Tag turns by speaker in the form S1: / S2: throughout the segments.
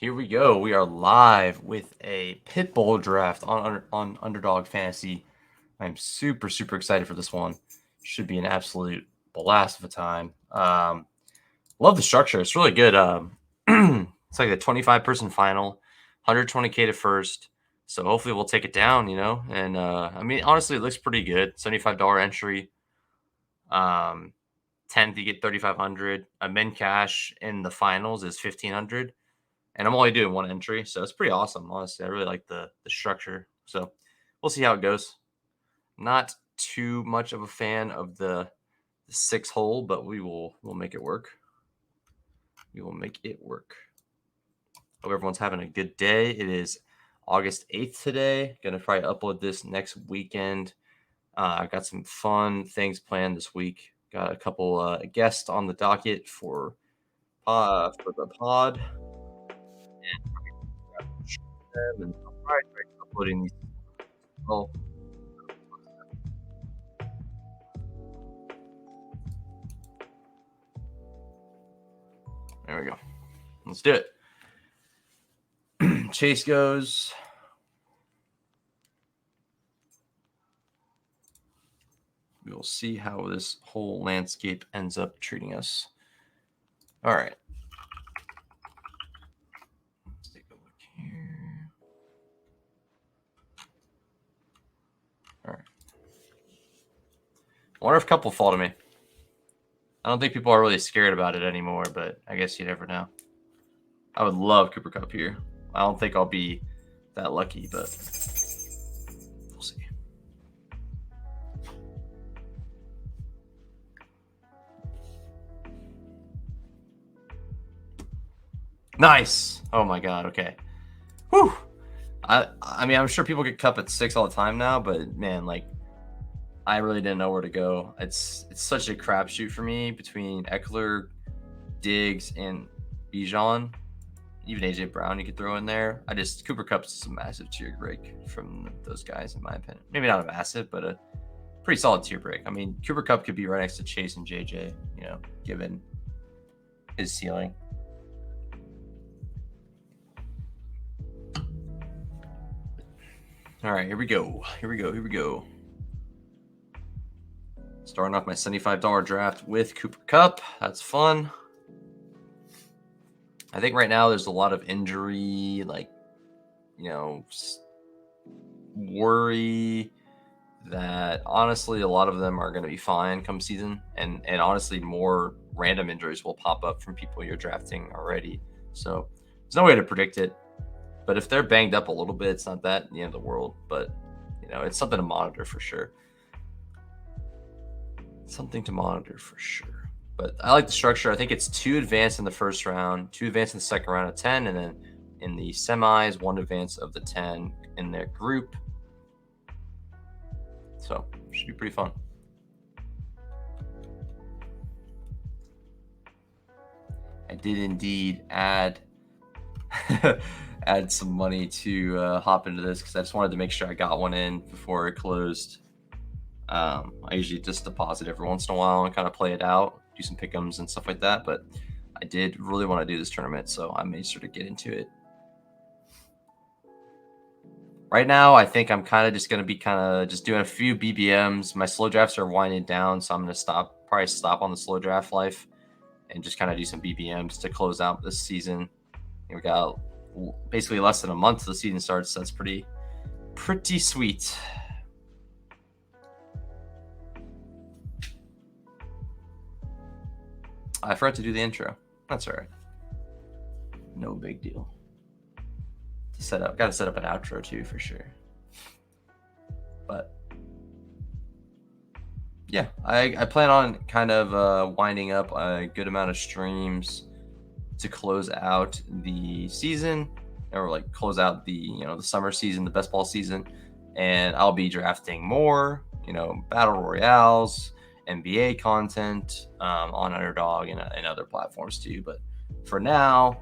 S1: Here we go. We are live with a Pitbull draft on Underdog Fantasy. I'm super excited for this one. Should be an absolute blast of a time. Love the structure. It's really good. It's like a 25-person final, 120K to first. So hopefully we'll take it down, And I mean, honestly, it looks pretty good. $75 entry. 10th you get 3,500. A min cash in the finals is 1,500. And I'm only doing one entry, so it's pretty awesome. Honestly, I really like the structure. So we'll see how it goes. Not too much of a fan of the 6-hole, but we'll make it work. We will make it work. Hope everyone's having a good day. It is August 8th today. Gonna probably upload this next weekend. I got some fun things planned this week. Got a couple guests on the docket for the pod. And I'll probably try uploading these. Well, there we go. Let's do it. Chase goes. We will see how this whole landscape ends up treating us. All right. Let's take a look here. All right. I wonder if couple fall to me. I don't think people are really scared about it anymore, but I guess you never know. I would love Cooper Kupp here. I don't think I'll be that lucky, but we'll see. Nice. Oh my God. Okay. Whew. I mean, I'm sure people get Kupp at 6 all the time now, but man, like, I really didn't know where to go. It's such a crapshoot for me between Eckler, Diggs, and Bijan. Even AJ Brown you could throw in there. Cooper Kupp's a massive tier break from those guys, in my opinion. Maybe not a massive, but a pretty solid tier break. I mean, Cooper Kupp could be right next to Chase and JJ, given his ceiling. All right, here we go. Starting off my $75 draft with Cooper Kupp. That's fun. I think right now there's a lot of injury, worry that honestly a lot of them are going to be fine come season, and honestly more random injuries will pop up from people you're drafting already. So there's no way to predict it. But if they're banged up a little bit, it's not that the end of the world. But it's something to monitor for sure. But I like the structure. I think it's 2 advanced in the first round, 2 advanced in the second round of 10, and then in the semis, 1 advance of the 10 in their group. So should be pretty fun. I did indeed add some money to hop into this because I just wanted to make sure I got one in before it closed. I usually just deposit every once in a while and kind of play it out, do some pick'ems and stuff like that. But I did really want to do this tournament, so I made sure to get into it. Right now, I think I'm kind of just going to be just doing a few BBMs. My slow drafts are winding down, so I'm going to probably stop on the slow draft life and just kind of do some BBMs to close out this season. We got basically less than a month till the season starts, so that's pretty sweet. I forgot to do the intro. That's all right. No big deal. Got to set up an outro too for sure. But yeah, I plan on kind of winding up a good amount of streams to close out the season, or close out the the summer season, the best ball season, and I'll be drafting more battle royales, NBA content on Underdog and other platforms too. But for now,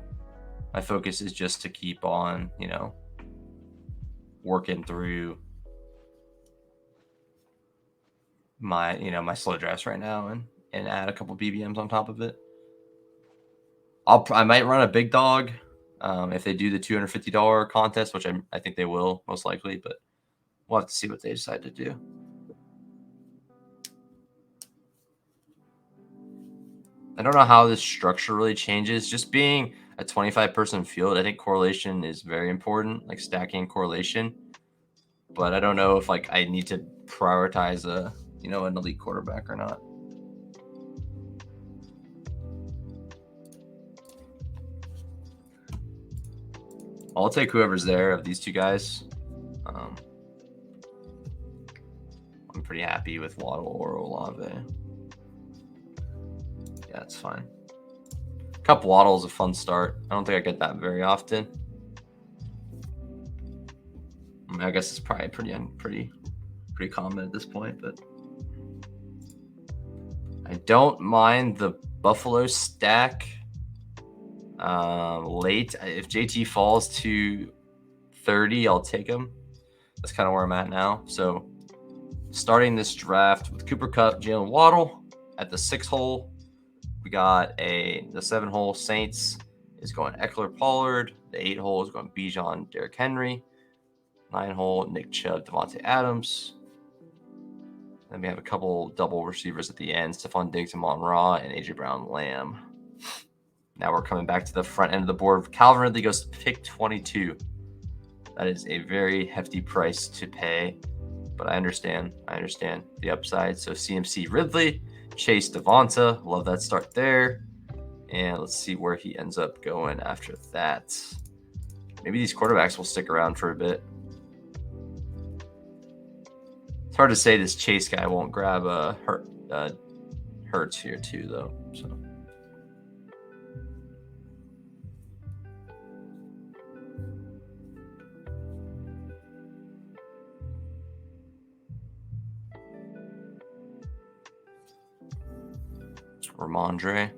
S1: my focus is just to keep on working through my my slow drafts right now and add a couple BBMs on top of it. I might run a big dog if they do the $250 contest, which I think they will most likely, but we'll have to see what they decide to do. I don't know how this structure really changes. Just being a 25-person field, I think correlation is very important, like stacking correlation. But I don't know if like I need to prioritize an elite quarterback or not. I'll take whoever's there of these two guys. I'm pretty happy with Waddle or Olave. Yeah, it's fine. Cup Waddle is a fun start. I don't think I get that very often. I guess it's probably pretty common at this point, but I don't mind the Buffalo stack late. If JT falls to 30, I'll take him. That's kind of where I'm at now. So starting this draft with Cooper Kupp, Jalen Waddle at the 6 hole. We got the 7 hole Saints is going Eckler Pollard. The 8 hole is going Bijan, Derrick Henry. 9 hole Nick Chubb, Devontae Adams. Then we have a couple double receivers at the end: Stephon Diggs, Amon-Ra, and AJ Brown Lamb. Now we're coming back to the front end of the board. Calvin Ridley goes to pick 22. That is a very hefty price to pay, but I understand the upside. So CMC Ridley, Chase Devonta, love that start there. And let's see where he ends up going after that. Maybe these quarterbacks will stick around for a bit. It's hard to say this Chase guy won't grab Hurts here too, though. So. Ramondre.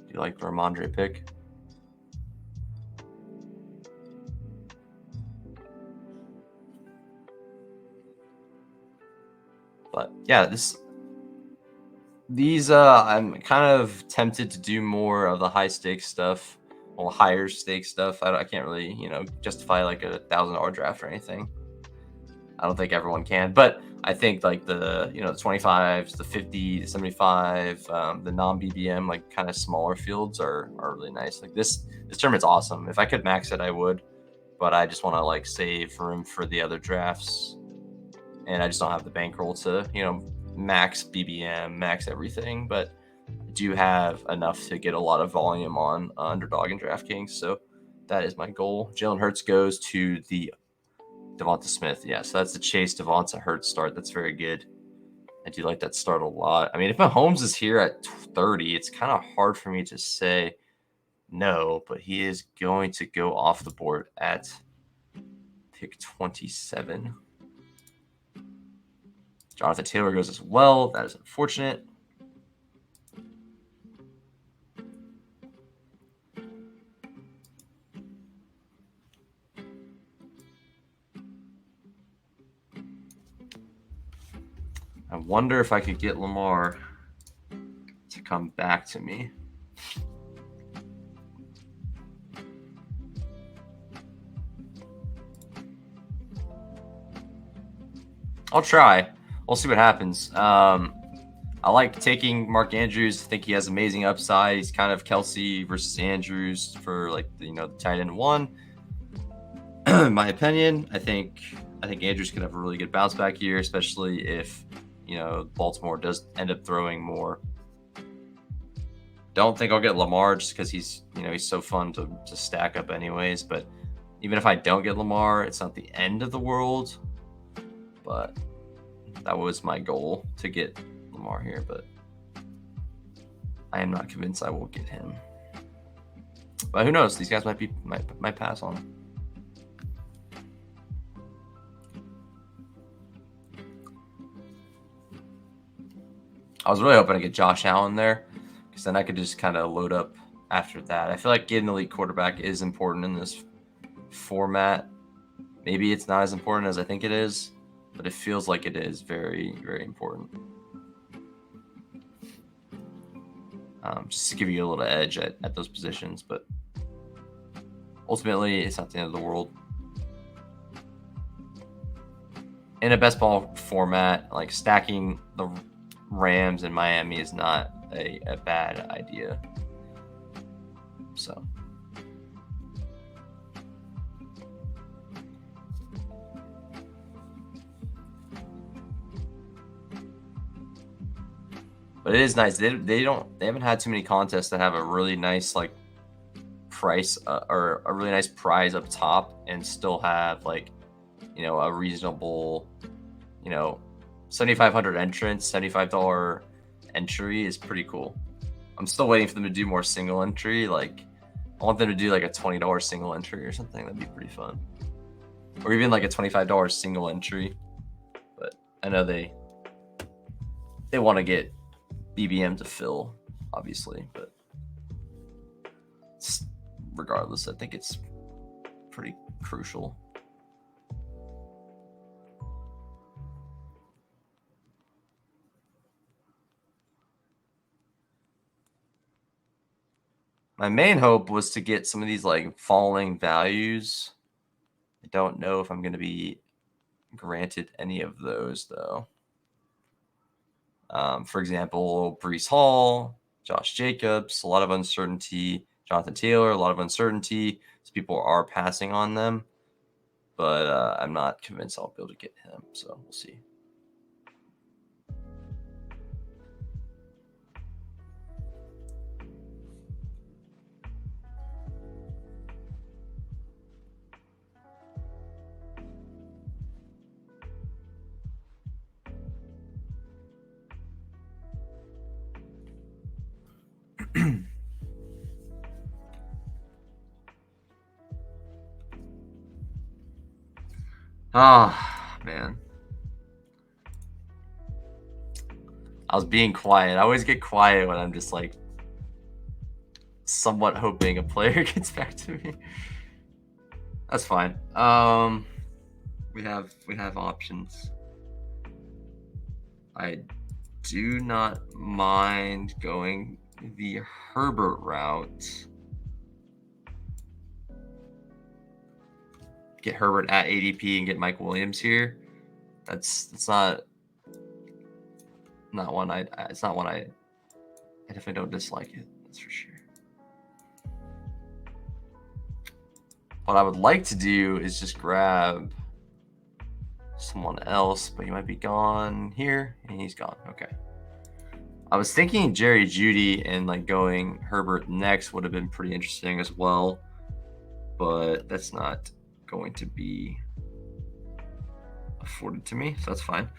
S1: Do you like the Ramondre pick? But yeah, these I'm kind of tempted to do more of the high stakes stuff, or higher stakes stuff. I can't really justify like a $1,000 draft or anything. I don't think everyone can, but I think like the 25s, the 50, the 75, the non-BBM like kind of smaller fields are really nice. Like this tournament's awesome. If I could max it, I would, but I just want to like save room for the other drafts, and I just don't have the bankroll to max BBM, max everything. But I do have enough to get a lot of volume on Underdog and DraftKings, so that is my goal. Jalen Hurts goes to the Devonta Smith. Yeah, so that's the Chase Devonta Hurts start. That's very good. I do like that start a lot. I mean, if Mahomes is here at 30, it's kind of hard for me to say no, but he is going to go off the board at pick 27. Jonathan Taylor goes as well. That is unfortunate. I wonder if I could get Lamar to come back to me. I'll try. We'll see what happens. I like taking Mark Andrews. I think he has amazing upside. He's kind of Kelsey versus Andrews for like the tight end 1. In my opinion, I think Andrews could have a really good bounce back here, especially if Baltimore does end up throwing more. Don't think I'll get Lamar just because he's so fun to stack up anyways. But even if I don't get Lamar, it's not the end of the world. But that was my goal, to get Lamar here, but I am not convinced I will get him. But who knows? These guys might pass on him. I was really hoping to get Josh Allen there, because then I could just kind of load up after that. I feel like getting an elite quarterback is important in this format. Maybe it's not as important as I think it is, but it feels like it is very, very important. just to give you a little edge at those positions. But ultimately, it's not the end of the world. In a best ball format, like stacking the Rams and Miami is not a bad idea. So. But it is nice. They haven't had too many contests that have a really nice like price or a really nice prize up top and still have like, you know, a reasonable, you know, 7,500 entrants, $75 entry is pretty cool. I'm still waiting for them to do more single entry. Like I want them to do like a $20 single entry or something. That'd be pretty fun. Or even like a $25 single entry. But I know they want to get BBM to fill, obviously, but regardless, I think it's pretty crucial. My main hope was to get some of these like falling values. I don't know if I'm going to be granted any of those though. For example, Breece Hall, Josh Jacobs, a lot of uncertainty. Jonathan Taylor, a lot of uncertainty. So people are passing on them, but I'm not convinced I'll be able to get him. So we'll see. Oh, man. I was being quiet. I always get quiet when I'm just like somewhat hoping a player gets back to me. That's fine. We have options. I do not mind going the Herbert route. Get Herbert at ADP and get Mike Williams here. That's not one I. It's not one I definitely don't dislike it. That's for sure. What I would like to do is just grab someone else, but he might be gone here, and he's gone. Okay. I was thinking Jerry Jeudy and like going Herbert next would have been pretty interesting as well, but that's not going to be afforded to me, so that's fine.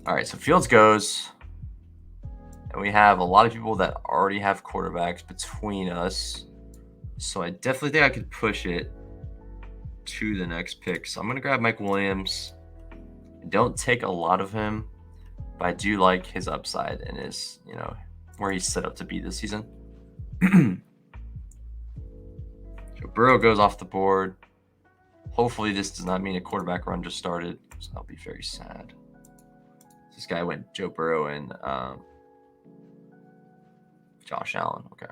S1: All right, so Fields goes, and we have a lot of people that already have quarterbacks between us, so I definitely think I could push it to the next pick. So I'm going to grab Mike Williams. I don't take a lot of him, but I do like his upside and his, you know, where he's set up to be this season. Joe Burrow goes off the board. Hopefully this does not mean a quarterback run just started, so I'll be very sad. This guy went Joe Burrow and Josh Allen. Okay.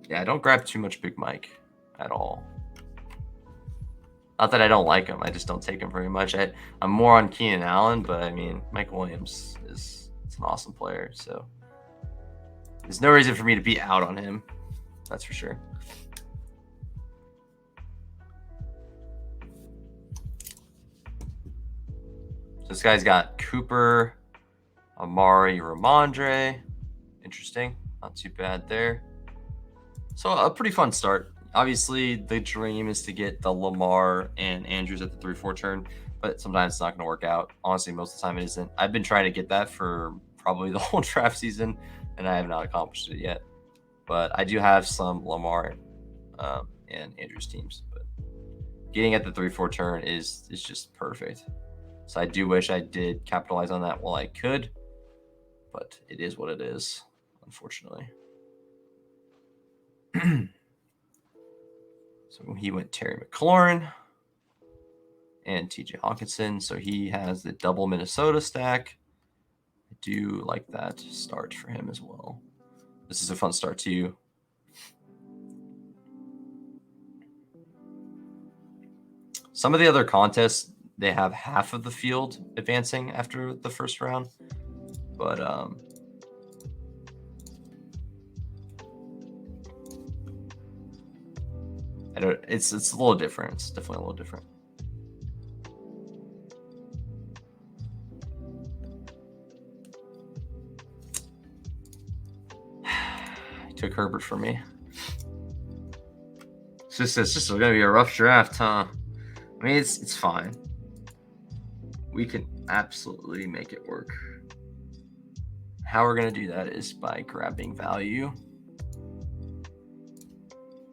S1: Yeah, I don't grab too much Big Mike at all. Not that I don't like him, I just don't take him very much. I'm more on Keenan Allen, but I mean, Mike Williams is an awesome player, so there's no reason for me to be out on him. That's for sure. So this guy's got Cooper, Amari, Ramondre. Interesting. Not too bad there. So a pretty fun start. Obviously, the dream is to get the Lamar and Andrews at the 3-4 turn, but sometimes it's not going to work out. Honestly, most of the time it isn't. I've been trying to get that for probably the whole draft season, and I have not accomplished it yet. But I do have some Lamar and Andrews teams. But getting at the 3-4 turn is just perfect. So I do wish I did capitalize on that while I could, but it is what it is, unfortunately. So he went Terry McLaurin and TJ Hawkinson. So he has the double Minnesota stack. do like that start for him as well. This is a fun start too. Some of the other contests, they have half of the field advancing after the first round, but I don't. It's a little different. It's definitely a little different. He took Herbert for me. It's just going to be a rough draft, huh? I mean, it's fine. We can absolutely make it work. How we're going to do that is by grabbing value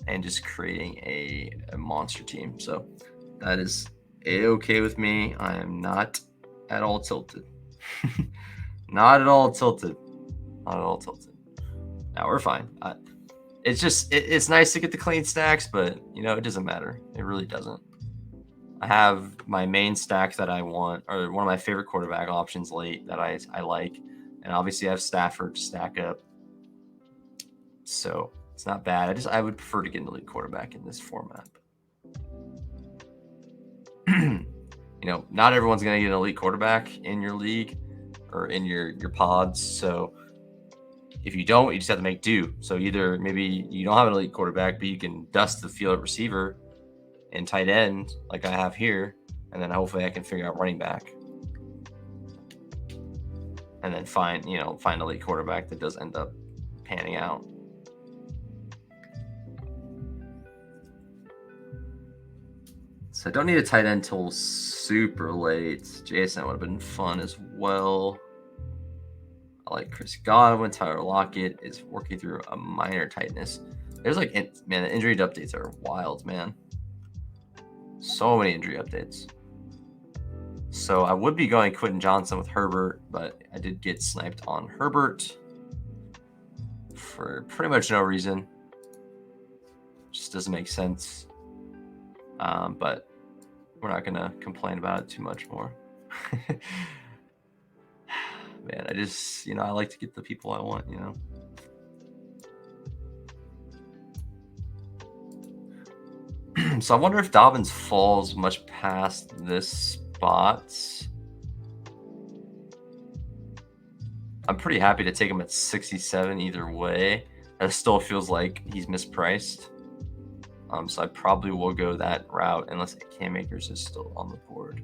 S1: and just creating a monster team. So that is a-okay with me. I am not at all tilted. Not at all tilted. Not at all tilted. Now we're fine. It's just it's nice to get the clean stacks, but it doesn't matter. It really doesn't. I have my main stack that I want, or one of my favorite quarterback options late that I like, and obviously I have Stafford to stack up. So it's not bad. I would prefer to get an elite quarterback in this format. Not everyone's gonna get an elite quarterback in your league or in your pods. So if you don't, you just have to make do. So either maybe you don't have an elite quarterback, but you can dust the field at receiver and tight end like I have here, and then hopefully I can figure out running back, and then find an elite quarterback that does end up panning out. So I don't need a tight end till super late. Jason would have been fun as well. I like Chris Godwin. Tyler Lockett is working through a minor tightness. There's the injury updates are wild, man. So many injury updates. So I would be going Quentin Johnson with Herbert, but I did get sniped on Herbert for pretty much no reason. Just doesn't make sense. But we're not going to complain about it too much more. Man, I just, I like to get the people I want, So I wonder if Dobbins falls much past this spot. I'm pretty happy to take him at 67 either way. It still feels like he's mispriced. So I probably will go that route unless Cam Akers is still on the board.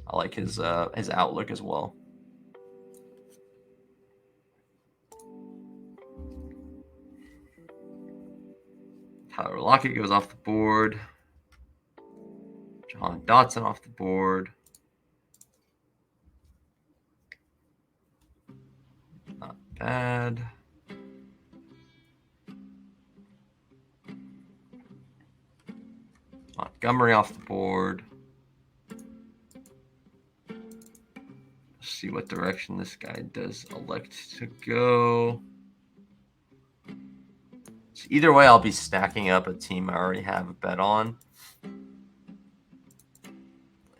S1: I like his outlook as well. Tyler Lockett goes off the board. Jahan Dotson off the board. Not bad. Montgomery off the board. Let's see what direction this guy does elect to go. So either way, I'll be stacking up a team I already have a bet on.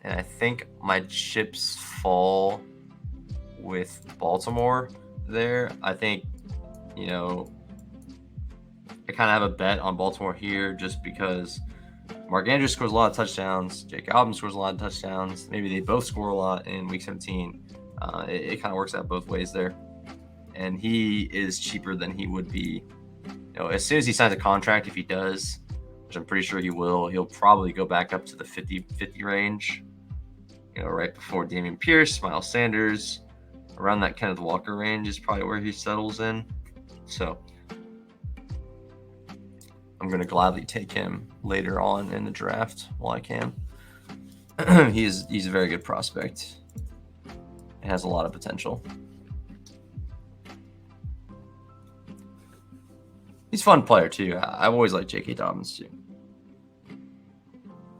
S1: And I think my chips fall with Baltimore there. I think, I kind of have a bet on Baltimore here just because Mark Andrews scores a lot of touchdowns. Jake Albin scores a lot of touchdowns. Maybe they both score a lot in Week 17. It kind of works out both ways there. And he is cheaper than he would be. As soon as he signs a contract, if he does, which I'm pretty sure he will, he'll probably go back up to the 50-50 range. Right before Dameon Pierce, Miles Sanders, around that Kenneth Walker range is probably where he settles in. So I'm going to gladly take him later on in the draft while I can. He's a very good prospect. It has a lot of potential. He's a fun player too. I've always liked J.K. Dobbins too.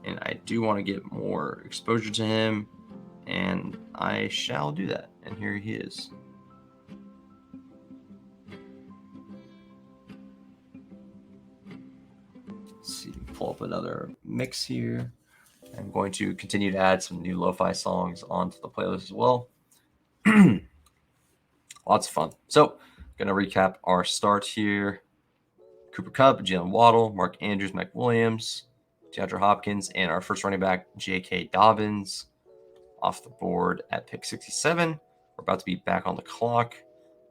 S1: And I do want to get more exposure to him, and I shall do that. And here he is. Let's see, pull up another mix here. I'm going to continue to add some new lo-fi songs onto the playlist as well. Lots of fun. So, going to recap our start here. Cooper Kupp, Jalen Waddle, Mark Andrews, Mike Williams, DeAndre Hopkins, and our first running back, J.K. Dobbins, off the board at pick 67. We're about to be back on the clock.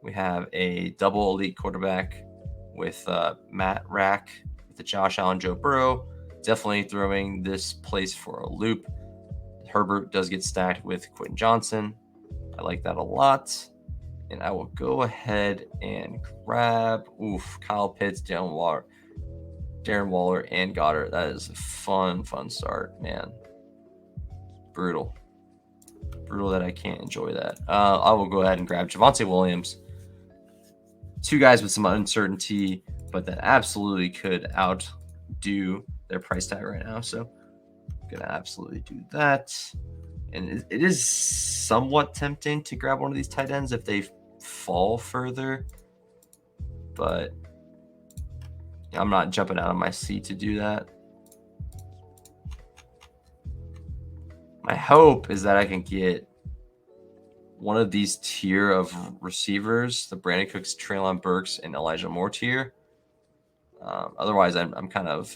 S1: We have a double elite quarterback with Matt Rack with the Josh Allen, Joe Burrow. Definitely throwing this place for a loop. Herbert does get stacked with Quentin Johnson. I like that a lot. And I will go ahead and grab Kyle Pitts, Darren Waller, and Goddard. That is a fun start, man. Brutal that I can't enjoy that. I will go ahead and grab Javonte Williams. Two guys with some uncertainty, but that absolutely could outdo their price tag right now. So I'm gonna absolutely do that. And it is somewhat tempting to grab one of these tight ends if they fall further, but I'm not jumping out of my seat to do that. My hope is that I can get one of these tier of receivers, the Brandon Cooks, Treylon Burks, and Elijah Moore tier. Otherwise, I'm kind of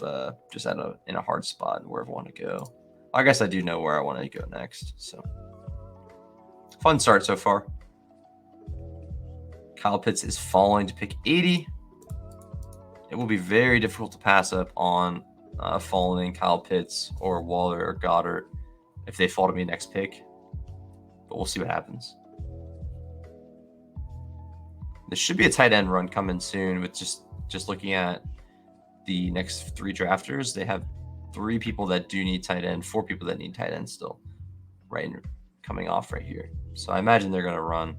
S1: just in a hard spot wherever I want to go. I guess I do know where I want to go next. So, fun start so far. Kyle Pitts is falling to pick 80. It will be very difficult to pass up on falling Kyle Pitts or Waller or Goddard if they fall to me next pick. But we'll see what happens. There should be a tight end run coming soon with just looking at the next 3 drafters. They have 3 people that do need tight end, 4 people that need tight end still, right, coming off right here. So I imagine they're going to run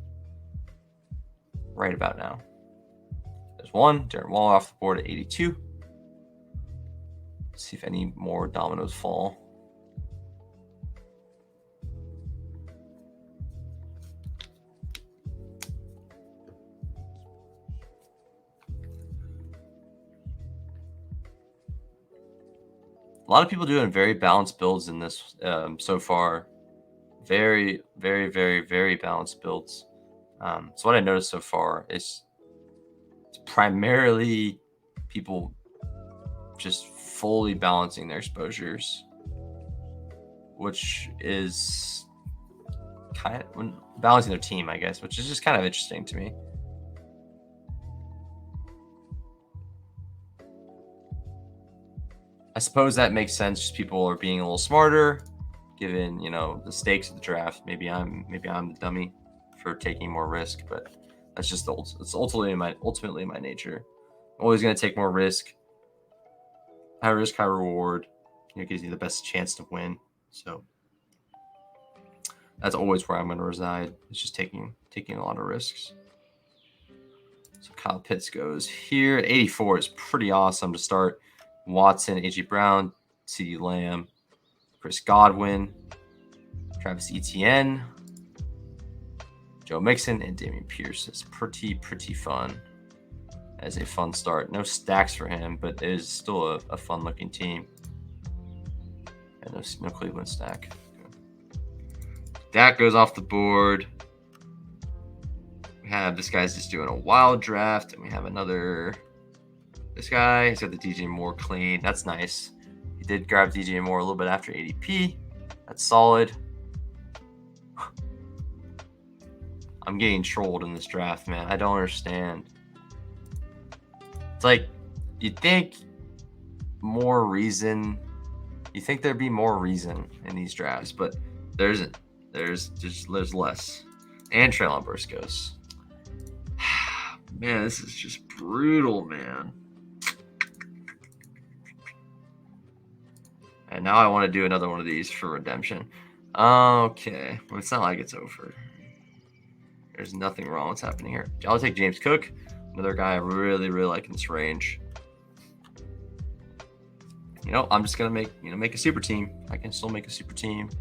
S1: right about now. There's one, Darren Waller off the board at 82. Let's see if any more dominoes fall. A lot of people doing very balanced builds in this so far. Very, very, very, very balanced builds. So what I noticed so far is it's primarily people just fully balancing their exposures, which is kind of balancing their team, I guess, which is just kind of interesting to me. I suppose that makes sense. Just people are being a little smarter, given the stakes of the draft. Maybe I'm the dummy for taking more risk, but that's just it's ultimately my nature. I'm always going to take more risk. High risk, high reward. Gives you the best chance to win. So that's always where I'm going to reside. It's just taking a lot of risks. So Kyle Pitts goes here at 84 is pretty awesome to start. Watson, A.J. Brown, CeeDee Lamb, Chris Godwin, Travis Etienne, Joe Mixon, and Dameon Pierce. It's pretty fun. As a fun start. No stacks for him, but it is still a fun-looking team. And no Cleveland stack. Dak goes off the board. We have this guy's just doing a wild draft, and we have another... This guy, he's got the DJ Moore clean. That's nice. He did grab DJ Moore a little bit after ADP. That's solid. I'm getting trolled in this draft, man. I don't understand. It's like, you'd think more reason. You think there'd be more reason in these drafts, but there isn't. There's less. And Treylon Burks goes. Man, this is just brutal, man. And now I want to do another one of these for redemption. Okay. Well, it's not like it's over. There's nothing wrong with what's happening here. I'll take James Cook, another guy I really like in this range. I'm just gonna make a super team. I can still make a super team.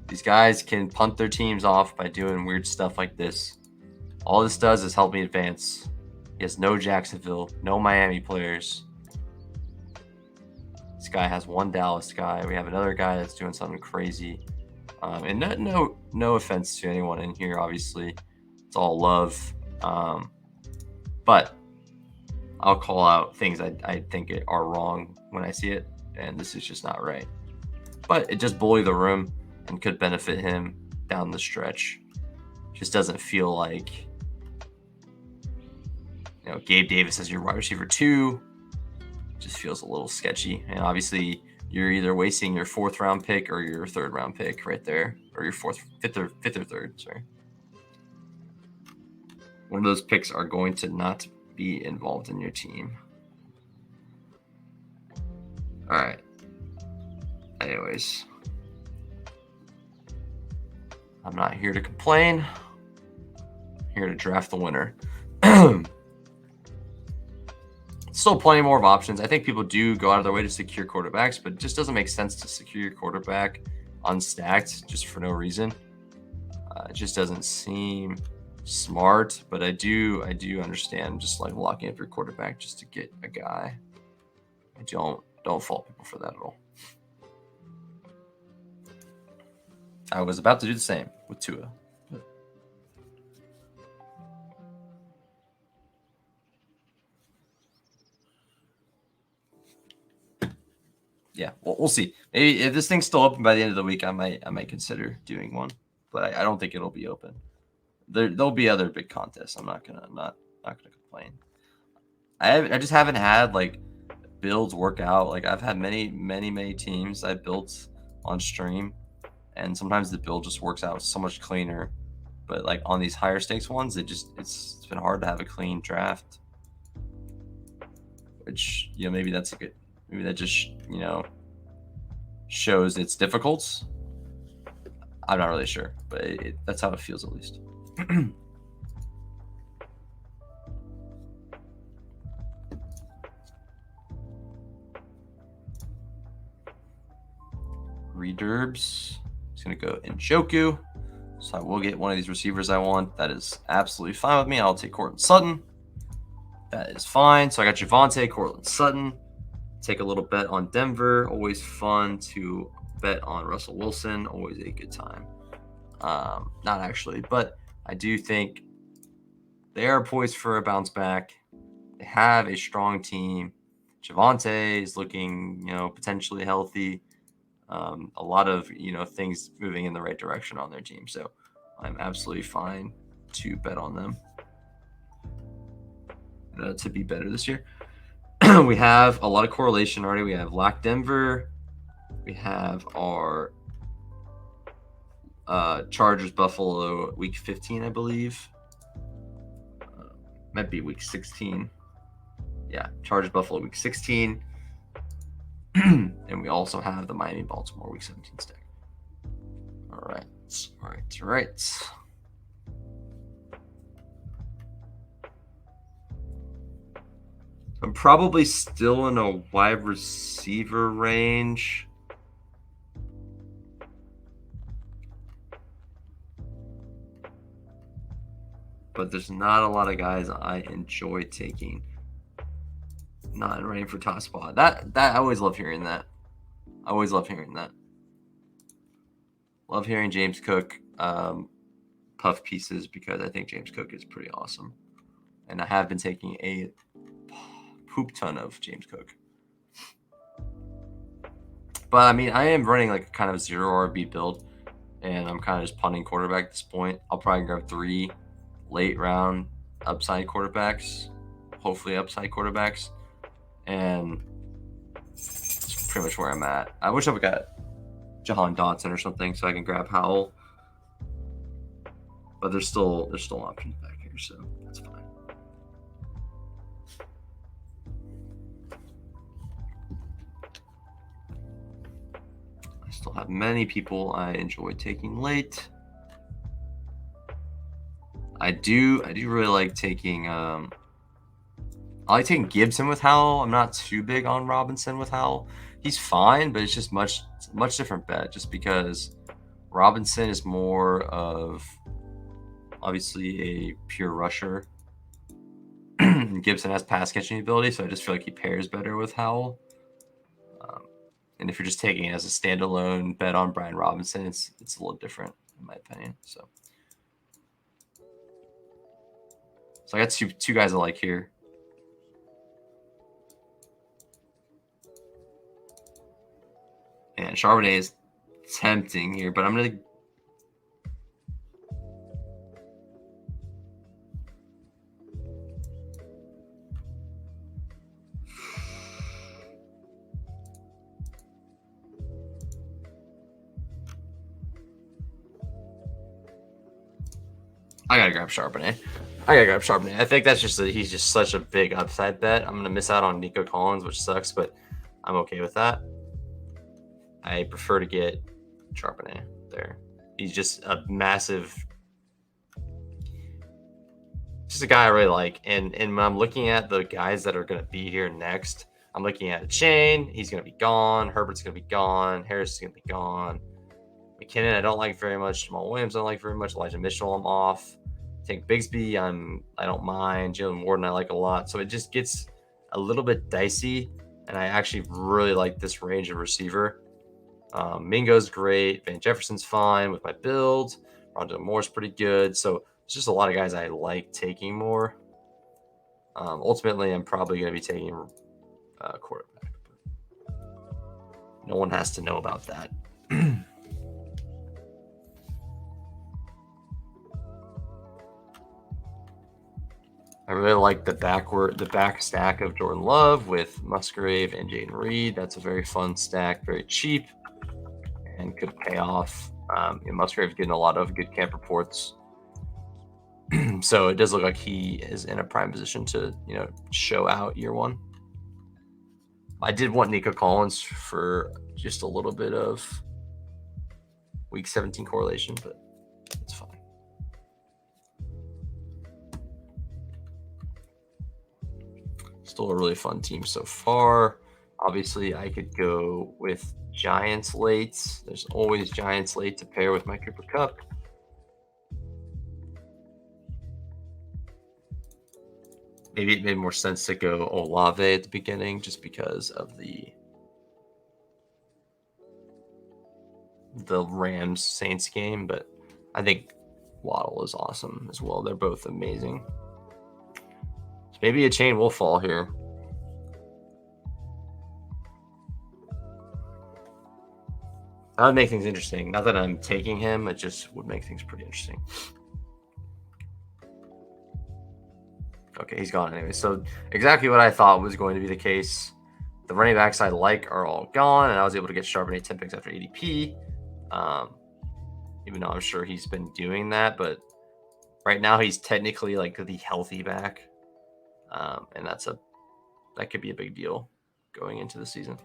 S1: These guys can punt their teams off by doing weird stuff like this. All this does is help me advance. He has no Jacksonville, no Miami players. This guy has one Dallas guy. We have another guy that's doing something crazy. And no offense to anyone in here, obviously. It's all love. But I'll call out things I think are wrong when I see it, and this is just not right. But it just bullied the room and could benefit him down the stretch. Just doesn't feel like, Gabe Davis as your wide receiver 2. Just feels a little sketchy. And obviously, you're either wasting your 4th round pick or your 3rd round pick right there, or your 5th or 3rd. Sorry, one of those picks are going to not be involved in your team. All right. Anyways, I'm not here to complain. I'm here to draft the winner. Still plenty more of options. I think people do go out of their way to secure quarterbacks, but it just doesn't make sense to secure your quarterback unstacked just for no reason. It just doesn't seem smart, but I do understand just like locking up your quarterback just to get a guy. I don't fault people for that at all. I was about to do the same with Tua. Yeah, we'll see. Maybe if this thing's still open by the end of the week, I might consider doing one, but I don't think it'll be open. There'll be other big contests. I'm not gonna complain. I just haven't had like builds work out. Like I've had many teams I built on stream, and sometimes the build just works out so much cleaner. But like on these higher stakes ones, it's been hard to have a clean draft. Which maybe that's a good. Maybe that just shows it's difficult. I'm not really sure, but that's how it feels at least. Rederbs. It's gonna go Njoku. So I will get one of these receivers I want. That is absolutely fine with me. I'll take Courtland Sutton. That is fine. So I got Javonte, Courtland Sutton. Take a little bet on Denver. Always fun to bet on Russell Wilson. Always a good time. Not actually, but I do think they are poised for a bounce back. They have a strong team. Javonte is looking, potentially healthy. A lot of, things moving in the right direction on their team. So I'm absolutely fine to bet on them to be better this year. We have a lot of correlation already. We have Lock Denver. We have our Chargers Buffalo week 15, I believe. Might be week 16. Yeah, Chargers Buffalo week 16. And we also have the Miami Baltimore week 17 stack. All right. I'm probably still in a wide receiver range. But there's not a lot of guys I enjoy taking. Not running for top spot. That I always love hearing that. Love hearing James Cook puff pieces because I think James Cook is pretty awesome. And I have been taking a poop ton of James Cook. But I mean, I am running like kind of a 0 RB build, and I'm kind of just punting quarterback at this point. I'll probably grab 3 late round upside quarterbacks, hopefully upside quarterbacks, and that's pretty much where I'm at. I wish I would got Jahan Dotson or something so I can grab Howell, but there's still options back here, so that's fine. I still have many people I enjoy taking late. I do really like taking I like taking Gibson with Howell. I'm not too big on Robinson with Howell. He's fine, but it's just much different bet just because Robinson is more of obviously a pure rusher. Gibson has pass catching ability, so I just feel like he pairs better with Howell. And if you're just taking it as a standalone bet on Brian Robinson, it's a little different in my opinion. So I got two guys I like here. And Charbonnet is tempting here, but I'm gonna. I gotta grab Charbonnet. I think that's just he's just such a big upside bet. I'm gonna miss out on Nico Collins, which sucks, but I'm okay with that. I prefer to get Charbonnet there. He's just a massive, just a guy I really like. And when I'm looking at the guys that are gonna be here next, I'm looking at a Chain. He's gonna be gone. Herbert's gonna be gone. Harris is gonna be gone. McKinnon, I don't like very much. Jamal Williams, I don't like very much. Elijah Mitchell, I'm off. Tank Bigsby, I don't mind. Jalen Warden, I like a lot. So it just gets a little bit dicey, and I actually really like this range of receiver. Mingo's great. Van Jefferson's fine with my build. Rondell Moore's pretty good. So it's just a lot of guys I like taking more. Ultimately, I'm probably going to be taking quarterback. No one has to know about that. I really like the back stack of Jordan Love with Musgrave and Jaden Reed. That's a very fun stack, very cheap, and could pay off. Musgrave's getting a lot of good camp reports, so it does look like he is in a prime position to show out year one. I did want Nico Collins for just a little bit of week 17 correlation, but it's fine. Still a really fun team so far. Obviously, I could go with Giants late. There's always Giants late to pair with my Cooper Kupp. Maybe it made more sense to go Olave at the beginning just because of the Rams Saints game, but I think Waddle is awesome as well. They're both amazing. So maybe a chain will fall here. That would make things interesting. Not that I'm taking him, it just would make things pretty interesting. Okay, he's gone anyway. So exactly what I thought was going to be the case. The running backs I like are all gone, and I was able to get Charbonnet 10 picks after ADP. Even though I'm sure he's been doing that, but right now he's technically like the healthy back, and that could be a big deal going into the season.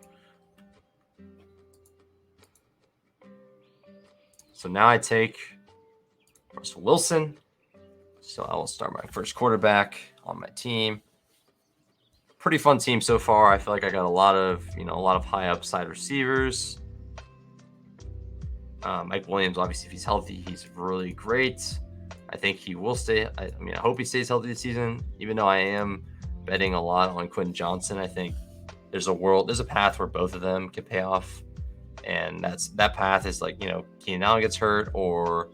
S1: So now I take Russell Wilson. So I will start my first quarterback on my team. Pretty fun team so far. I feel like I got a lot of high upside receivers. Mike Williams, obviously, if he's healthy, he's really great. I think he will stay. I hope he stays healthy this season. Even though I am betting a lot on Quentin Johnson, I think there's a path where both of them can pay off, and that path is like Keenan Allen gets hurt or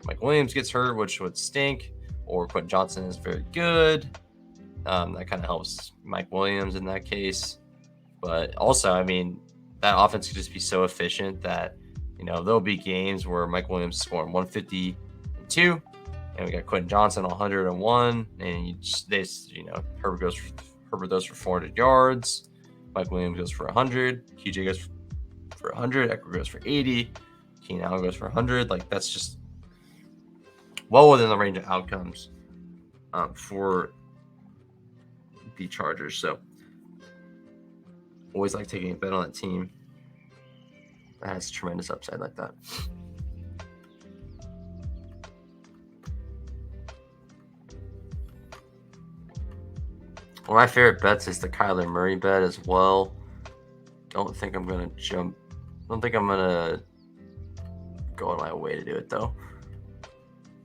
S1: Mike Williams gets hurt, which would stink, or Quentin Johnson is very good. That kind of helps Mike Williams in that case. But also, that offense could just be so efficient that there'll be games where Mike Williams is scoring 152, and we got Quentin Johnson 101, and Herbert goes for 400 yards, Mike Williams goes for 100, QJ goes for 100, Eckler goes for 80, Keenan Allen goes for 100. Like, that's just well within the range of outcomes for the Chargers. So always like taking a bet on that team that has tremendous upside like that. One of my favorite bets is the Kyler Murray bet as well. Don't think I'm going to go on my way to do it, though.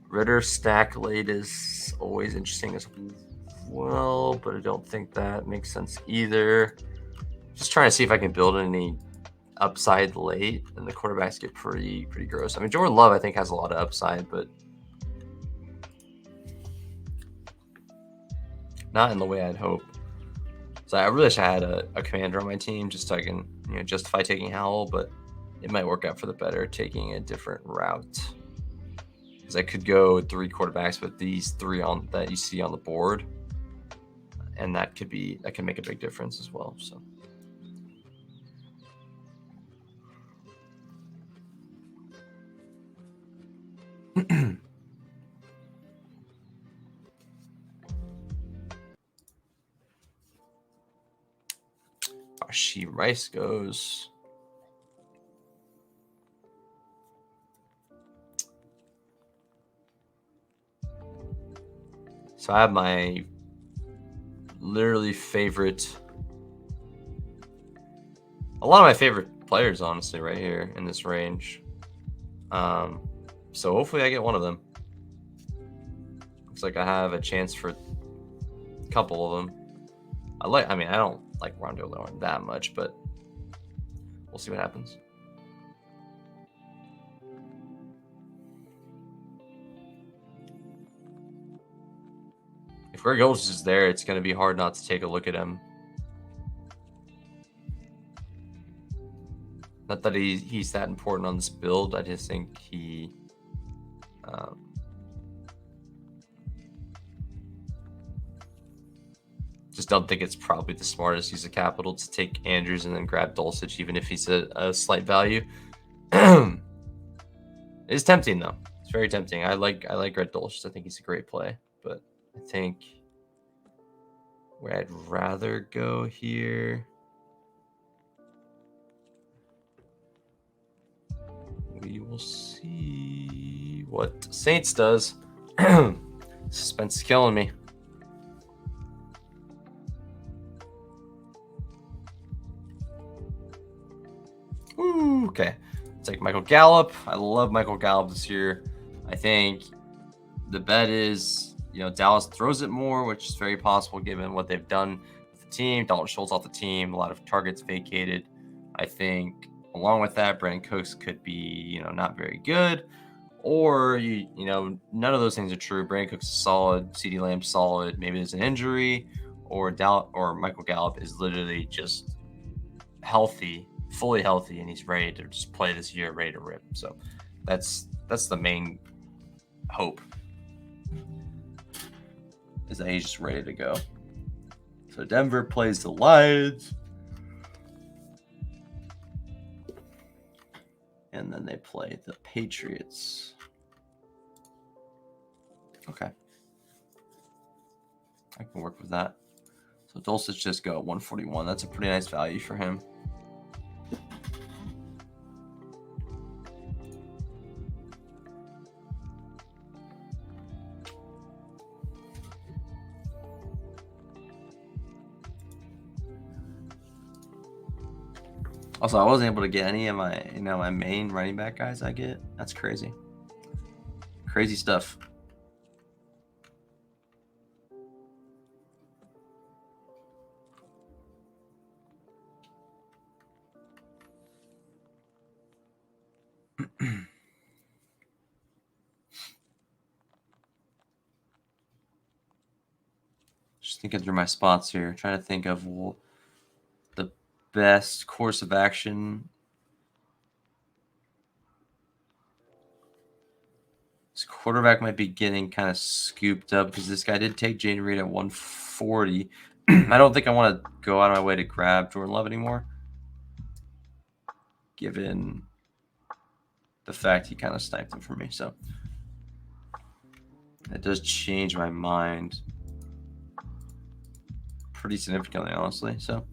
S1: Ritter stack late is always interesting as well, but I don't think that makes sense either. Just trying to see if I can build any upside late, and the quarterbacks get pretty gross. I mean, Jordan Love I think has a lot of upside, but not in the way I'd hope. So I really wish I had a commander on my team just so I can justify taking Howell, but it might work out for the better taking a different route. Because I could go 3 quarterbacks with these 3 on that you see on the board, and that can make a big difference as well. So. She Rice goes. So I have my literally favorite, a lot of my favorite players, honestly, right here in this range. So hopefully I get one of them. Looks like I have a chance for a couple of them. I mean, I don't like Rondo Lewin that much, but we'll see what happens. If Greg Olds is there, it's going to be hard not to take a look at him. Not that he's that important on this build. I just think he just don't think it's probably the smartest use of capital to take Andrews and then grab Dulcich, even if he's a slight value. It's tempting though. It's very tempting. I like Greg Dulcich. I think he's a great play, but I think where I'd rather go here, we will see what Saints does. Suspense is killing me. Ooh, okay. Take Michael Gallup. I love Michael Gallup this year. I think the bet is, Dallas throws it more, which is very possible given what they've done with the team. Dalton Schultz off the team, a lot of targets vacated. I think along with that, Brandon Cooks could be, not very good. Or, none of those things are true. Brandon Cooks is solid. CeeDee Lamb's solid. Maybe there's an injury. Or Michael Gallup is literally just healthy, fully healthy, and he's ready to just play this year, ready to rip. So that's the main hope, is that he's just ready to go. So Denver plays the Lions, and then they play the Patriots. Okay, I can work with that. So Dulcich just go at 141. That's a pretty nice value for him. Also, I wasn't able to get any of my, my main running back guys I get. That's crazy. Crazy stuff. Just thinking through my spots here, trying to think of the best course of action. This quarterback might be getting kind of scooped up because this guy did take Jaden Reed at 140. I don't think I want to go out of my way to grab Jordan Love anymore, given the fact he kind of sniped him for me. So it does change my mind pretty significantly, honestly. So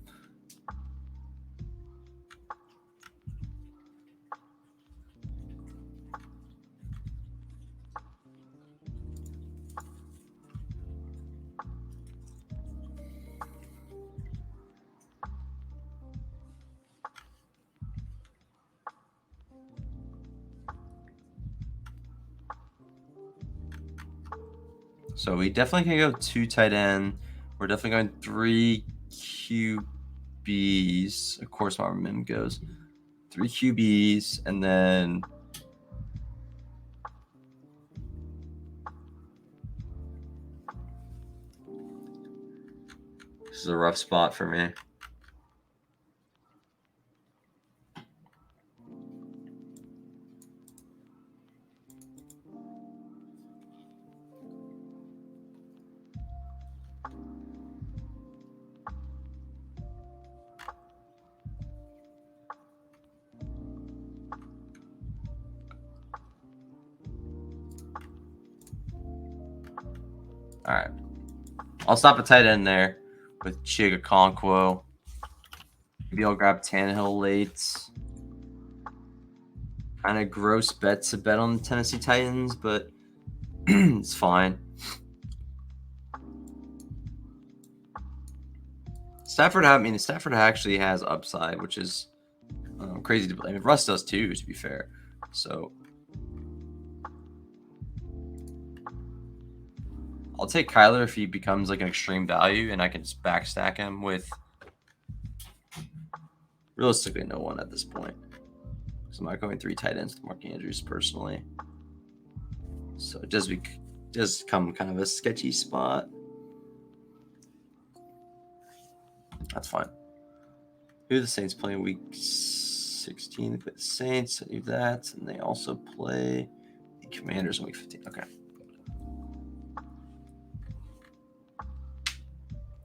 S1: we definitely can go 2 tight end. We're definitely going 3 QBs. Of course, Marvin Mims goes. 3 QBs, and then this is a rough spot for me. All right. I'll stop a tight end there with Chigakonkwo. Maybe I'll grab Tannehill late. Kind of gross bet to bet on the Tennessee Titans, but it's fine. Stafford actually has upside, which is crazy to believe. I mean, Russ does too, to be fair. So I'll take Kyler if he becomes like an extreme value, and I can just backstack him with realistically no one at this point. So I'm not going 3 tight ends with Mark Andrews personally. So it does come kind of a sketchy spot. That's fine. Who are the Saints playing week 16? They play the Saints. I do that. And they also play the Commanders in week 15. Okay.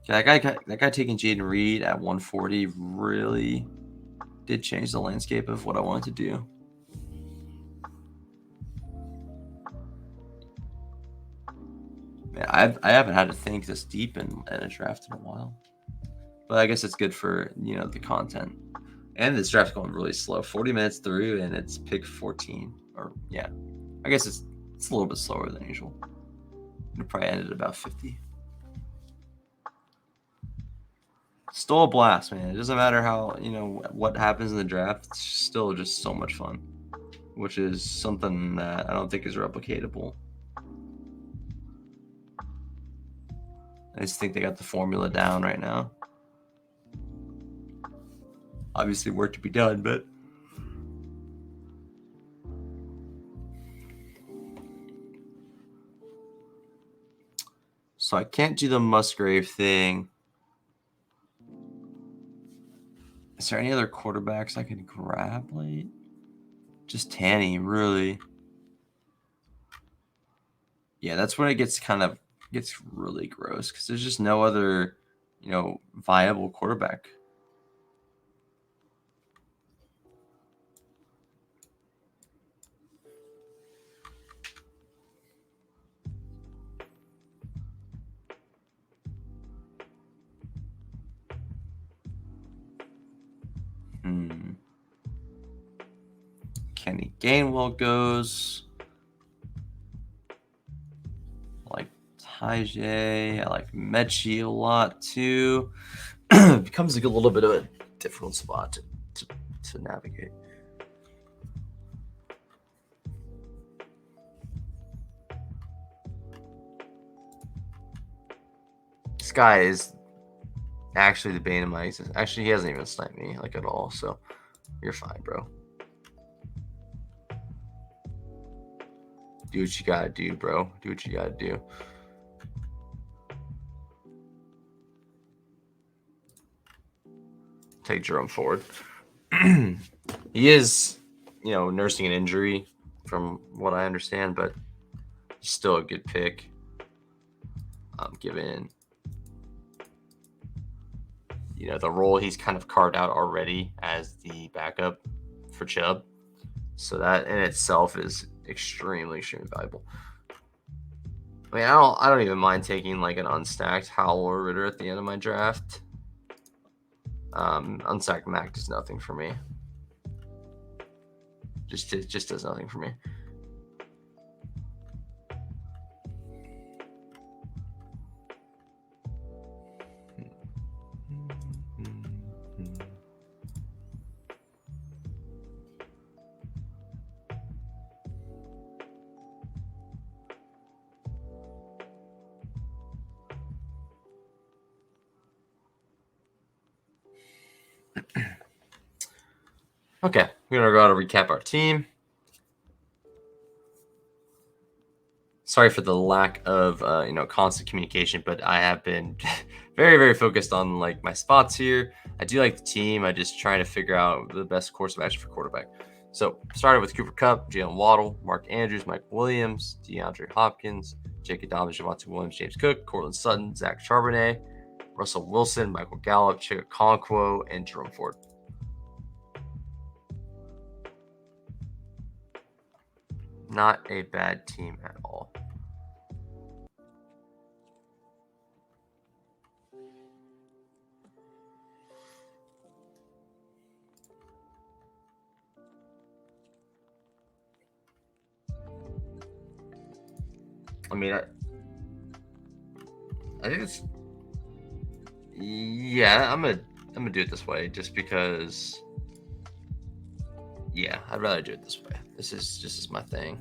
S1: Yeah, that guy taking Jaden Reed at 140 really did change the landscape of what I wanted to do. Man, I haven't had to think this deep in a draft in a while. But I guess it's good for, the content. And this draft's going really slow. 40 minutes through, and it's pick 14. Or, yeah. I guess it's a little bit slower than usual. It probably ended at about 50. Still a blast, man. It doesn't matter how, what happens in the draft. It's still just so much fun. Which is something that I don't think is replicatable. I just think they got the formula down right now. Obviously, work to be done, but so I can't do the Musgrave thing. Is there any other quarterbacks I can grab late? Just Tanny, really. Yeah, that's when it gets really gross because there's just no other, viable quarterback. Kenny Gainwell goes. I like Tajay. I like Mechie a lot too. It becomes like a little bit of a difficult spot to navigate. This guy is actually the bane of my existence. Actually, he hasn't even sniped me like at all, so you're fine, bro. Do what you gotta do, bro. Do what you gotta do. Take Jerome Ford. He is, nursing an injury from what I understand, but still a good pick. Given, the role he's kind of carved out already as the backup for Chubb. So that in itself is extremely, extremely valuable. I mean, I don't even mind taking like an unstacked Howell or Ritter at the end of my draft. Unstacked Mac does nothing for me. Just does nothing for me. Okay, we're gonna go to recap our team. Sorry for the lack of constant communication, but I have been very, very focused on like my spots here. I do like the team. I just trying to figure out the best course of action for quarterback. So started with Cooper Kupp, Jalen Waddle, Mark Andrews, Mike Williams, DeAndre Hopkins, J.K. Dobbins, Javonte Williams, James Cook, Cortland Sutton, Zach Charbonnet, Russell Wilson, Michael Gallup, Chigga Okonkwo, and Jerome Ford. Not a bad team at all. I mean, I think it's I'm gonna do it this way just because. Yeah, I'd rather do it this way. This is just my thing.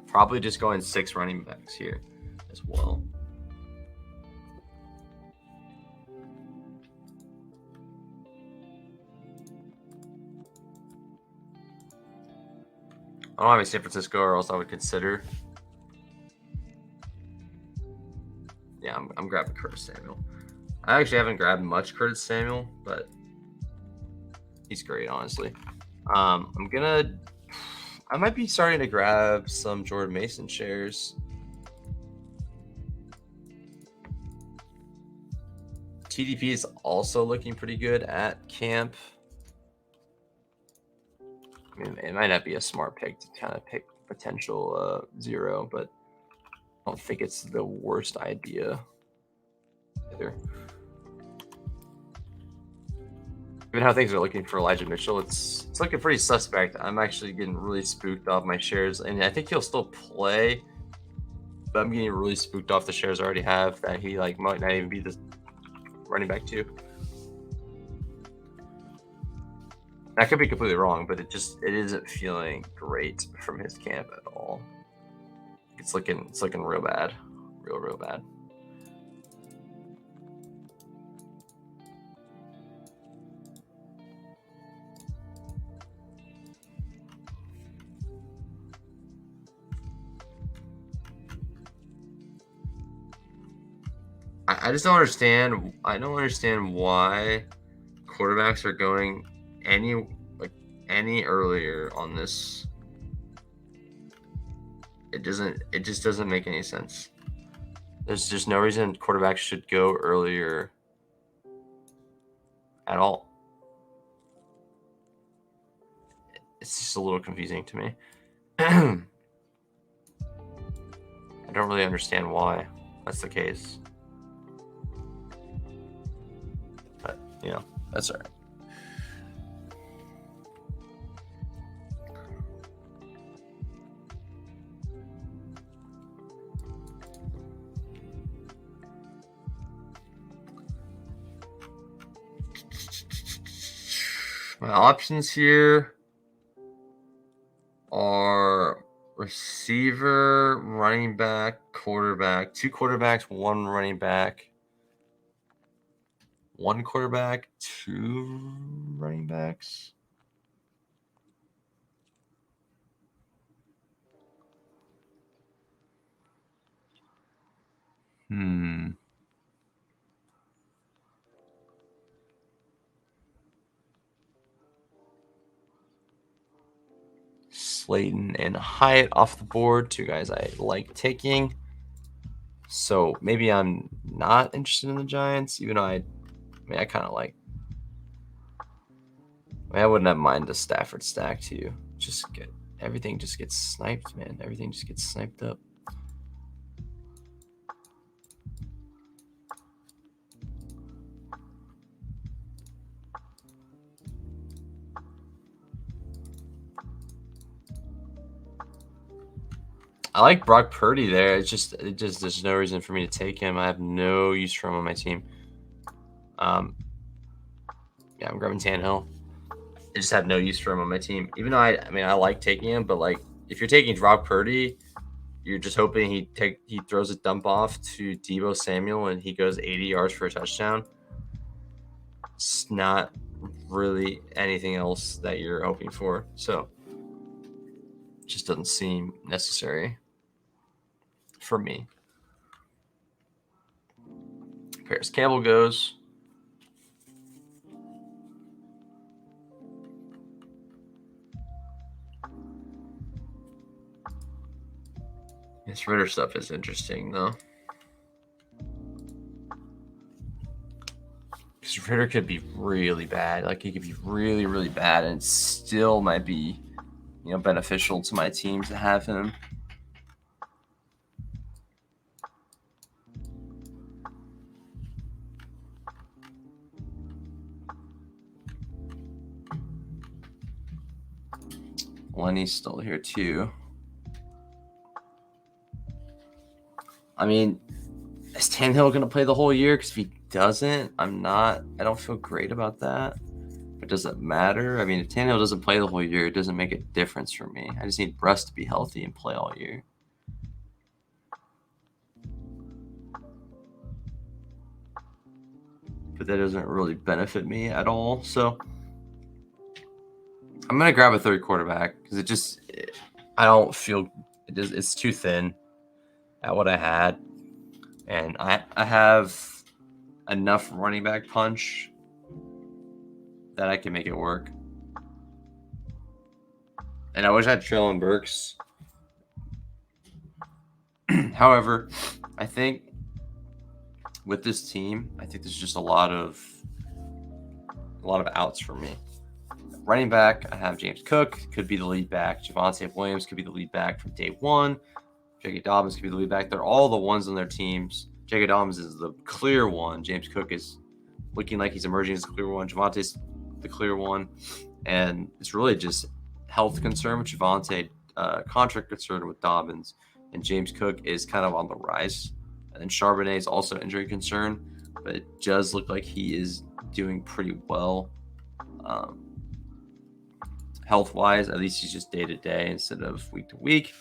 S1: Probably just going 6 running backs here as well. I don't have any San Francisco, or else I would consider. Yeah, I'm grabbing Curtis Samuel. I actually haven't grabbed much Curtis Samuel, but he's great, honestly. I might be starting to grab some Jordan Mason shares. TDP is also looking pretty good at camp. I mean, it might not be a smart pick to kind of pick potential 0, but I don't think it's the worst idea either. Given how things are looking for Elijah Mitchell, it's looking pretty suspect. I'm actually getting really spooked off my shares, and I think he'll still play, but I'm getting really spooked off the shares I already have that he might not even be the running back 2. I could be completely wrong, but it isn't feeling great from his camp at all. It's looking real bad, real bad. I just don't understand. I don't understand why quarterbacks are going any earlier on this. It just doesn't make any sense. There's just no reason quarterbacks should go earlier at all. It's just a little confusing to me. I don't really understand why that's the case. But, that's all right. My options here are receiver, running back, quarterback, 2 quarterbacks, 1 running back, 1 quarterback, 2 running backs. Slayton and Hyatt off the board, 2 guys I like taking. So maybe I'm not interested in the Giants, even though I kind of like. I wouldn't have mind the Stafford stack too. Everything just gets sniped, man. Everything just gets sniped up. I like Brock Purdy there. There's no reason for me to take him. I have no use for him on my team. I'm grabbing Tannehill. I just have no use for him on my team. Even though I like taking him, but if you're taking Brock Purdy, you're just hoping he throws a dump off to Deebo Samuel and he goes 80 yards for a touchdown. It's not really anything else that you're hoping for. So it just doesn't seem necessary for me. Paris Campbell goes. This Ritter stuff is interesting, though. Because Ritter could be really bad. Like, he could be really, really bad, and it still might be, beneficial to my team to have him. Lenny's still here, too. I mean, is Tannehill going to play the whole year? Because if he doesn't, I don't feel great about that. But does it matter? I mean, if Tannehill doesn't play the whole year, it doesn't make a difference for me. I just need Russ to be healthy and play all year. But that doesn't really benefit me at all. So I'm going to grab a third quarterback because I don't feel it's too thin at what I had. And I have enough running back punch that I can make it work. And I wish I had Treylon Burks. However, I think with this team, I think there's just a lot of outs for me. Running back, I have James Cook, could be the lead back. Javonte Williams could be the lead back from day one. J.K. Dobbins could be the lead back. They're all the ones on their teams. J.K. Dobbins is the clear one. James Cook is looking like he's emerging as the clear one. Javonte's the clear one. And it's really just health concern with Javonte, contract concern with Dobbins. And James Cook is kind of on the rise. And then Charbonnet is also injury concern. But it does look like he is doing pretty well. Health-wise, at least he's just day-to-day instead of week-to-week.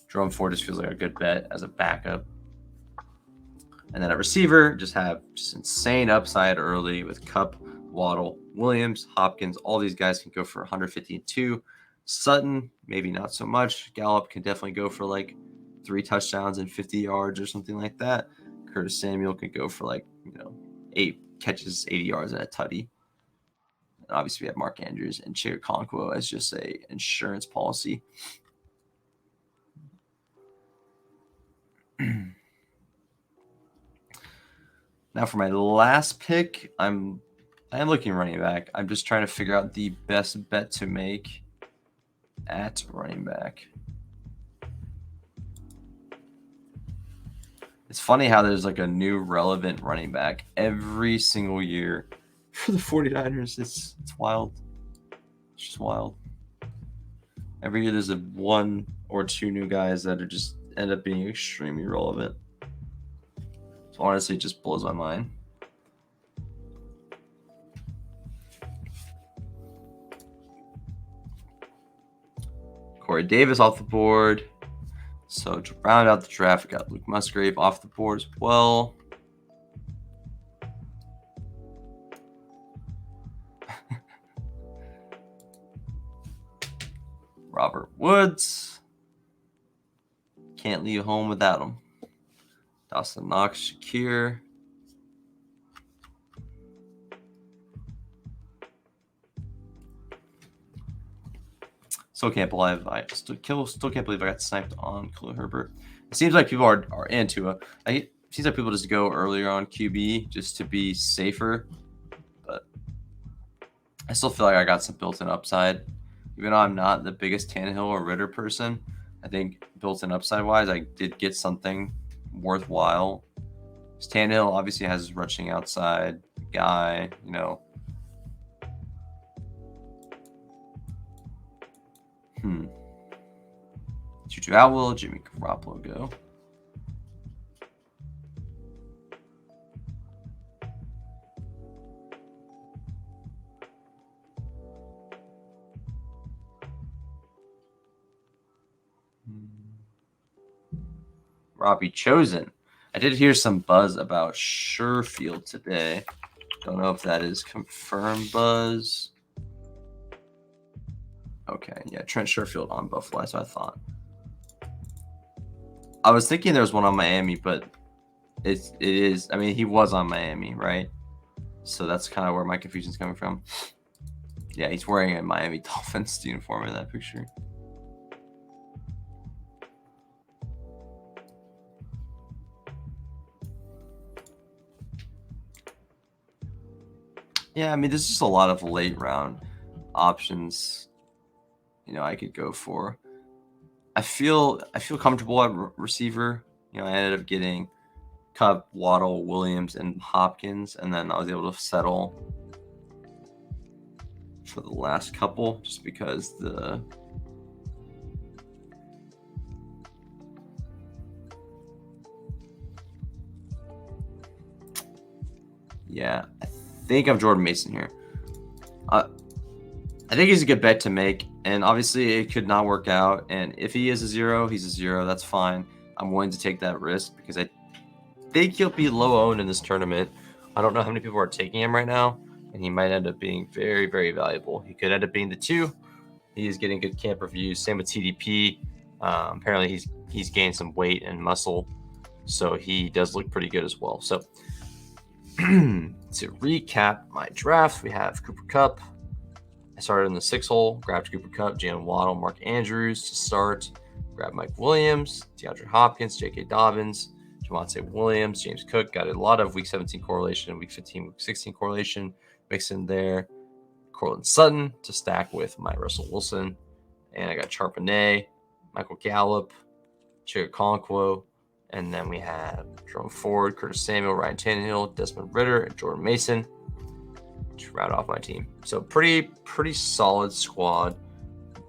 S1: Jerome Ford just feels like a good bet as a backup. And then at receiver, just insane upside early with Kupp, Waddle, Williams, Hopkins. All these guys can go for 152. Sutton, maybe not so much. Gallup can definitely go for like 3 touchdowns and 50 yards or something like that. Curtis Samuel can go for 8 catches, 80 yards and a tutty. And obviously, we have Mark Andrews and Chig Okonkwo as just a insurance policy. Now for my last pick, I am looking running back. I'm just trying to figure out the best bet to make at running back. It's funny how there's like a new relevant running back every single year for the 49ers. It's wild. It's just wild. Every year there's 1 or 2 new guys that are just end up being extremely relevant. So honestly, it just blows my mind. Corey Davis off the board. So to round out the draft, we got Luke Musgrave off the board as well. Robert Woods. Can't leave home without him. Dawson Knox, Shakir. Still can't believe I got sniped on Khalil Herbert. It seems like people are into it. It seems like people just go earlier on QB just to be safer. But I still feel like I got some built-in upside. Even though I'm not the biggest Tannehill or Ritter person, I think built-in upside-wise, I did get something worthwhile. Tannehill obviously has his rushing outside guy, Juju Atwell, Jimmy Garoppolo go. Robbie Chosen. I did hear some buzz about Sherfield today. Don't know if that is confirmed buzz. Okay, yeah, Trent Sherfield on Buffalo. That's what I thought. I was thinking there was one on Miami, but it is. I mean, he was on Miami, right? So that's kind of where my confusion is coming from. Yeah, he's wearing a Miami Dolphins uniform in that picture. Yeah, I mean, there's just a lot of late round options, I could go for. I feel comfortable at receiver. I ended up getting Cup, Waddle, Williams, and Hopkins, and then I was able to settle for the last couple just because I think I'm Jordan Mason here. I think he's a good bet to make, and obviously it could not work out. And if he is a zero, he's a zero. That's fine. I'm willing to take that risk because I think he'll be low owned in this tournament. I don't know how many people are taking him right now, and he might end up being very, very valuable. He could end up being the 2. He is getting good camp reviews. Same with TDP. Apparently, he's gained some weight and muscle, so he does look pretty good as well. So to recap my draft, we have Cooper Kupp. I started in the 6 hole, grabbed Cooper Kupp, Jalen Waddle, Mark Andrews to start. Grabbed Mike Williams, DeAndre Hopkins, J.K. Dobbins, Javonte Williams, James Cook. Got a lot of Week 17 correlation, Week 15, Week 16 correlation mixed in there. Cortland Sutton to stack with my Russell Wilson. And I got Charbonnet, Michael Gallup, Chigga Okonkwo, and then we have Jerome Ford, Curtis Samuel, Ryan Tannehill, Desmond Ridder, and Jordan Mason to round off my team. So pretty solid squad.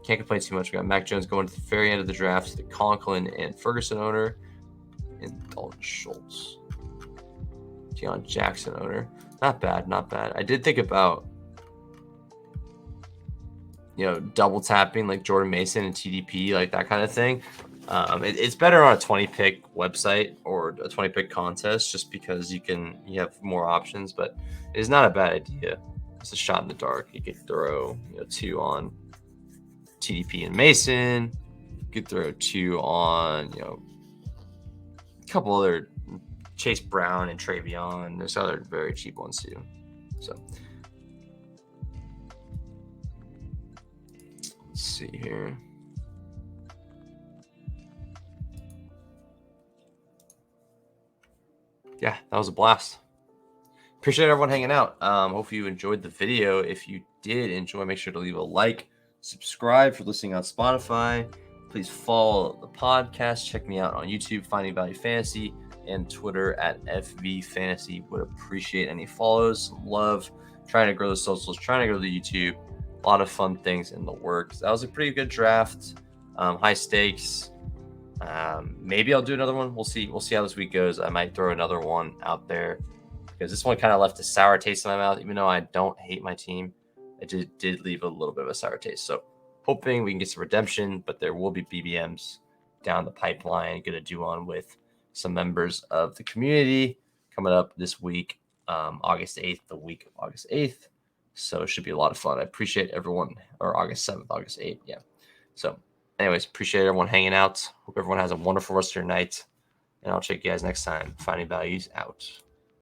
S1: Can't complain too much. We got Mac Jones going to the very end of the draft, the Conklin and Ferguson owner, and Dalton Schultz, Deion Jackson owner. Not bad. I did think about double tapping like Jordan Mason and TDP, like that kind of thing. It's better on a 20-pick website or a 20-pick contest just because you have more options, but it's not a bad idea. It's a shot in the dark. You could throw 2 on TDP and Mason. You could throw 2 on a couple other Chase Brown and Travion. There's other very cheap ones too. So let's see here. Yeah, that was a blast. Appreciate everyone hanging out. Hope you enjoyed the video. If you did enjoy, make sure to leave a like, subscribe for listening on Spotify. Please follow the podcast. Check me out on YouTube, Finding Value Fantasy, and Twitter at FV Fantasy. Would appreciate any follows, some love. Trying to grow the socials, trying to grow the YouTube. A lot of fun things in the works. That was a pretty good draft. High stakes. Maybe I'll do another one. We'll see how this week goes. I might throw another one out there because this one kind of left a sour taste in my mouth. Even though I don't hate my team, it did leave a little bit of a sour taste. So hoping we can get some redemption, but there will be BBMs down the pipeline. Going to do one with some members of the community coming up this week, August 8th, the week of August 8th. So it should be a lot of fun. I appreciate everyone, or August 7th, August 8th. Yeah. So anyways, appreciate everyone hanging out. Hope everyone has a wonderful rest of your night. And I'll check you guys next time. Finding Values out.